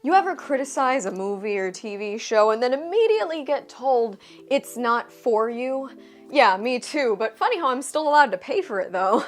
You ever criticize a movie or TV show and then immediately get told it's not for you? Yeah, me too, but funny how I'm still allowed to pay for it though.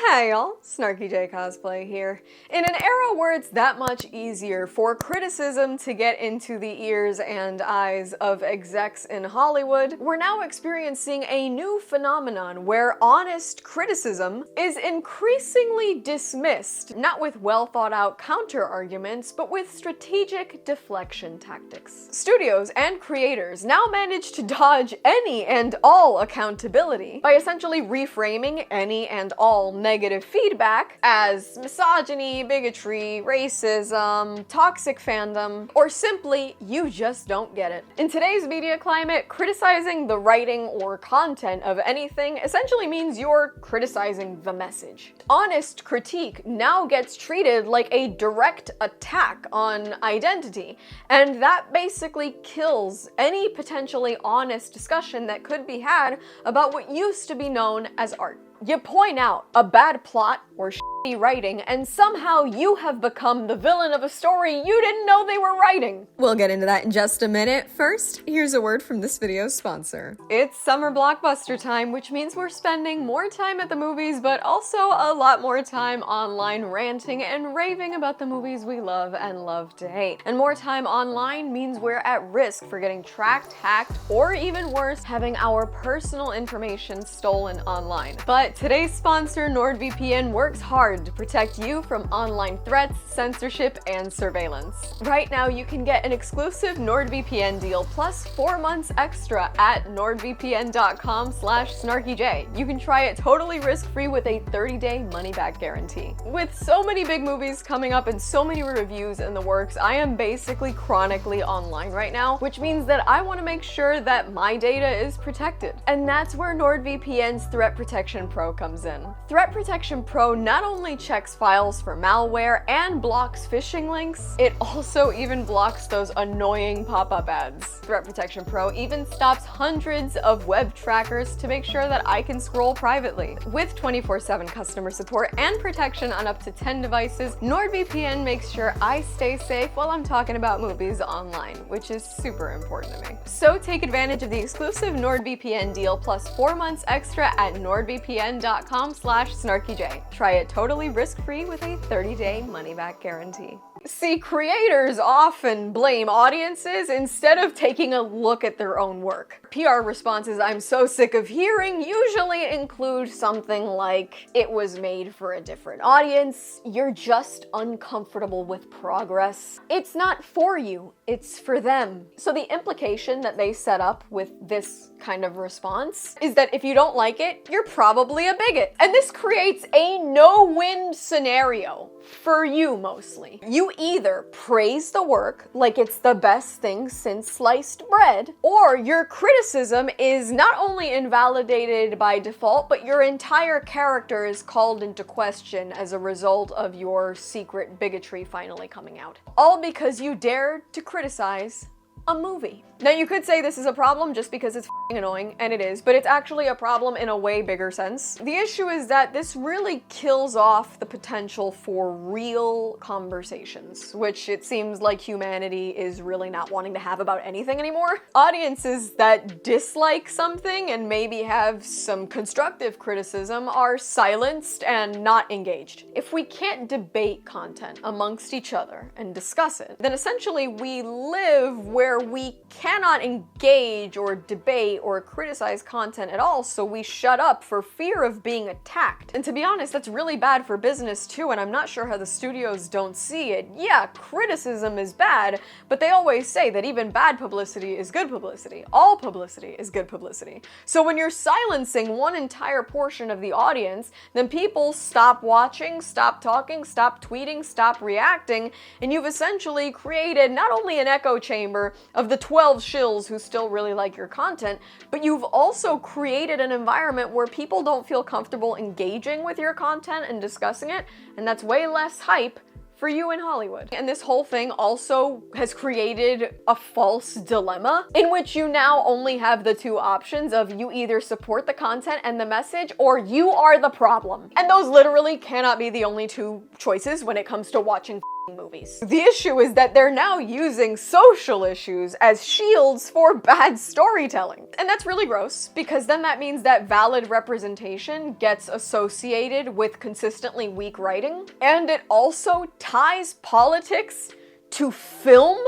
Hey y'all, SnarkyJay cosplay here. In an era where it's that much easier for criticism to get into the ears and eyes of execs in Hollywood, we're now experiencing a new phenomenon where honest criticism is increasingly dismissed, not with well thought out counter-arguments, but with strategic deflection tactics. Studios and creators now manage to dodge any and all accountability by essentially reframing any and all negative feedback as misogyny, bigotry, racism, toxic fandom, or simply, you just don't get it. In today's media climate, criticizing the writing or content of anything essentially means you're criticizing the message. Honest critique now gets treated like a direct attack on identity, and that basically kills any potentially honest discussion that could be had about what used to be known as art. You point out a bad plot or shitty writing, and somehow you have become the villain of a story you didn't know they were writing. We'll get into that in just a minute. First, here's a word from this video's sponsor. It's summer blockbuster time, which means we're spending more time at the movies, but also a lot more time online ranting and raving about the movies we love and love to hate. And more time online means we're at risk for getting tracked, hacked, or even worse, having our personal information stolen online. But today's sponsor, NordVPN, works hard to protect you from online threats, censorship, and surveillance. Right now, you can get an exclusive NordVPN deal plus 4 months extra at nordvpn.com/snarkyjay. You can try it totally risk-free with a 30-day money-back guarantee. With so many big movies coming up and so many reviews in the works, I am basically chronically online right now, which means that I want to make sure that my data is protected. And that's where NordVPN's Threat Protection Pro comes in. Threat Protection Pro not only checks files for malware and blocks phishing links, it also even blocks those annoying pop-up ads. Threat Protection Pro even stops hundreds of web trackers to make sure that I can scroll privately. With 24/7 customer support and protection on up to 10 devices, NordVPN makes sure I stay safe while I'm talking about movies online, which is super important to me. So take advantage of the exclusive NordVPN deal plus 4 months extra at nordvpn.com/snarkyjay. Try it totally risk-free with a 30-day money-back guarantee. See, creators often blame audiences instead of taking a look at their own work. PR responses I'm so sick of hearing usually include something like, it was made for a different audience, you're just uncomfortable with progress, it's not for you, it's for them. So the implication that they set up with this kind of response is that if you don't like it, you're probably a bigot. And this creates a no-win scenario for you mostly. You either praise the work like it's the best thing since sliced bread, or your criticism is not only invalidated by default, but your entire character is called into question as a result of your secret bigotry finally coming out. All because you dared to criticize a movie. Now you could say this is a problem just because it's f***ing annoying, and it is, but it's actually a problem in a way bigger sense. The issue is that this really kills off the potential for real conversations, which it seems like humanity is really not wanting to have about anything anymore. Audiences that dislike something and maybe have some constructive criticism are silenced and not engaged. If we can't debate content amongst each other and discuss it, then essentially we live where we cannot engage or debate or criticize content at all, so we shut up for fear of being attacked. And to be honest, that's really bad for business too, and I'm not sure how the studios don't see it. Yeah, criticism is bad, but they always say that even bad publicity is good publicity. All publicity is good publicity. So when you're silencing one entire portion of the audience, then people stop watching, stop talking, stop tweeting, stop reacting, and you've essentially created not only an echo chamber of the 12 shills who still really like your content, but you've also created an environment where people don't feel comfortable engaging with your content and discussing it, and that's way less hype for you in Hollywood. And this whole thing also has created a false dilemma in which you now only have the two options of you either support the content and the message or you are the problem. And those literally cannot be the only two choices when it comes to watching movies. The issue is that they're now using social issues as shields for bad storytelling. And that's really gross, because then that means that valid representation gets associated with consistently weak writing, and it also ties politics to film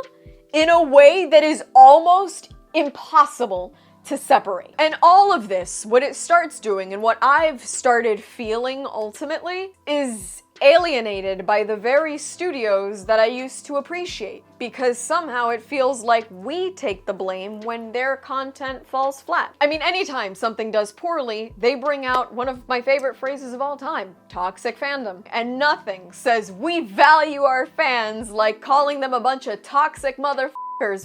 in a way that is almost impossible to separate. And all of this, what it starts doing and what I've started feeling ultimately, is alienated by the very studios that I used to appreciate, because somehow it feels like we take the blame when their content falls flat. I mean, anytime something does poorly, they bring out one of my favorite phrases of all time, toxic fandom. And nothing says we value our fans like calling them a bunch of toxic motherfuckers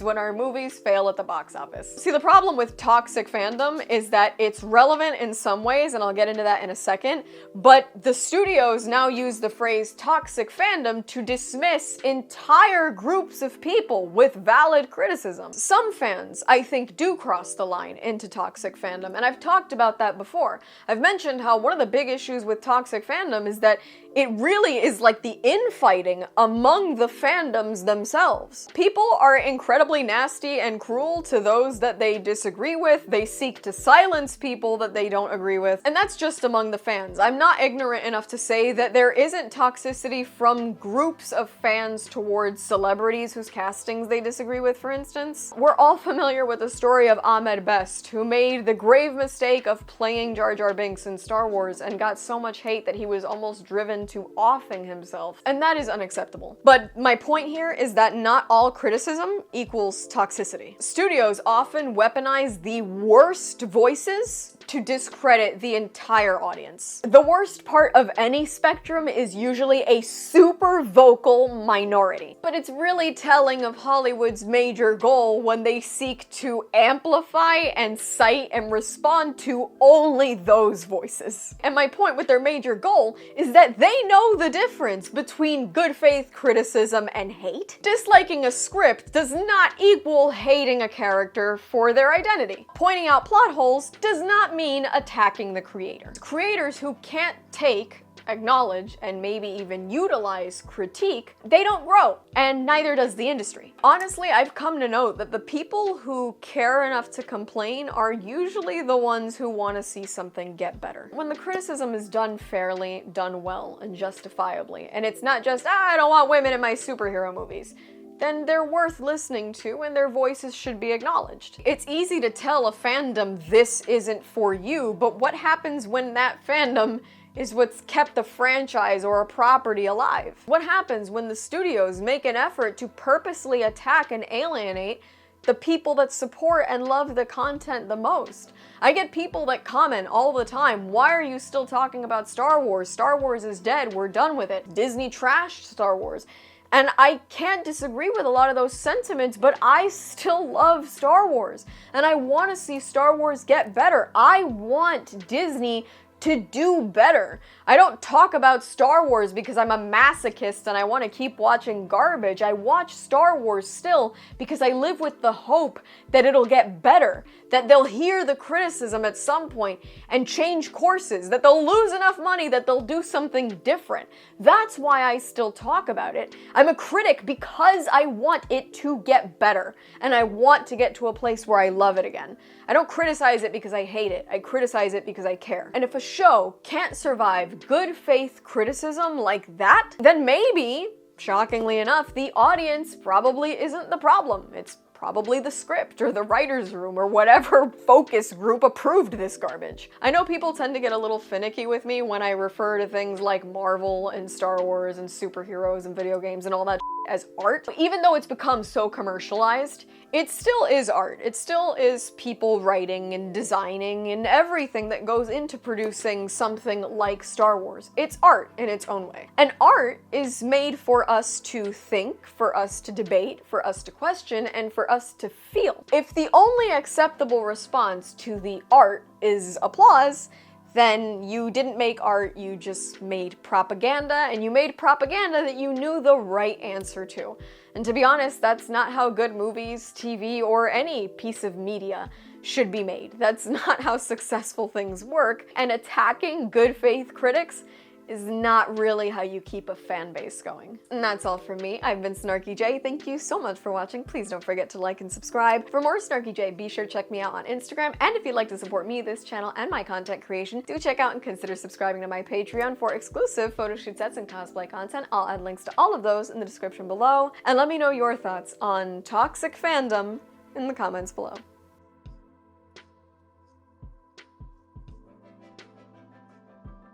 when our movies fail at the box office. See, the problem with toxic fandom is that it's relevant in some ways, and I'll get into that in a second, but the studios now use the phrase toxic fandom to dismiss entire groups of people with valid criticism. Some fans, I think, do cross the line into toxic fandom, and I've talked about that before. I've mentioned how one of the big issues with toxic fandom is that it really is like the infighting among the fandoms themselves. People are incredibly nasty and cruel to those that they disagree with. They seek to silence people that they don't agree with. And that's just among the fans. I'm not ignorant enough to say that there isn't toxicity from groups of fans towards celebrities whose castings they disagree with, for instance. We're all familiar with the story of Ahmed Best, who made the grave mistake of playing Jar Jar Binks in Star Wars and got so much hate that he was almost driven to offing himself. And that is unacceptable. But my point here is that not all criticism equals toxicity. Studios often weaponize the worst voices to discredit the entire audience. The worst part of any spectrum is usually a super vocal minority. But it's really telling of Hollywood's major goal when they seek to amplify and cite and respond to only those voices. And my point with their major goal is that they know the difference between good faith criticism and hate. Disliking a script does not equal hating a character for their identity. Pointing out plot holes does not mean attacking the creator. Creators who can't take, acknowledge, and maybe even utilize critique, they don't grow, and neither does the industry. Honestly, I've come to note that the people who care enough to complain are usually the ones who want to see something get better. When the criticism is done fairly, done well, and justifiably, and it's not just, I don't want women in my superhero movies, then they're worth listening to and their voices should be acknowledged. It's easy to tell a fandom this isn't for you, but what happens when that fandom is what's kept the franchise or a property alive? What happens when the studios make an effort to purposely attack and alienate the people that support and love the content the most? I get people that comment all the time, why are you still talking about Star Wars? Star Wars is dead, we're done with it. Disney trashed Star Wars. And I can't disagree with a lot of those sentiments, but I still love Star Wars. And I want to see Star Wars get better. I want Disney to do better. I don't talk about Star Wars because I'm a masochist and I want to keep watching garbage. I watch Star Wars still because I live with the hope that it'll get better, that they'll hear the criticism at some point and change courses, that they'll lose enough money that they'll do something different. That's why I still talk about it. I'm a critic because I want it to get better and I want to get to a place where I love it again. I don't criticize it because I hate it. I criticize it because I care. And if a show can't survive good faith criticism like that, then maybe, shockingly enough, the audience probably isn't the problem. It's probably the script or the writer's room or whatever focus group approved this garbage. I know people tend to get a little finicky with me when I refer to things like Marvel and Star Wars and superheroes and video games and all that as art. Even though it's become so commercialized, it still is art. It still is people writing and designing and everything that goes into producing something like Star Wars. It's art in its own way. And art is made for us to think, for us to debate, for us to question, and for us to feel. If the only acceptable response to the art is applause, then you didn't make art, you just made propaganda, and you made propaganda that you knew the right answer to. And to be honest, that's not how good movies, TV, or any piece of media should be made. That's not how successful things work, and attacking good faith critics is not really how you keep a fan base going. And that's all from me. I've been SnarkyJay. Thank you so much for watching. Please don't forget to like and subscribe. For more SnarkyJay, be sure to check me out on Instagram. And if you'd like to support me, this channel, and my content creation, do check out and consider subscribing to my Patreon for exclusive photo shoot sets and cosplay content. I'll add links to all of those in the description below. And let me know your thoughts on toxic fandom in the comments below.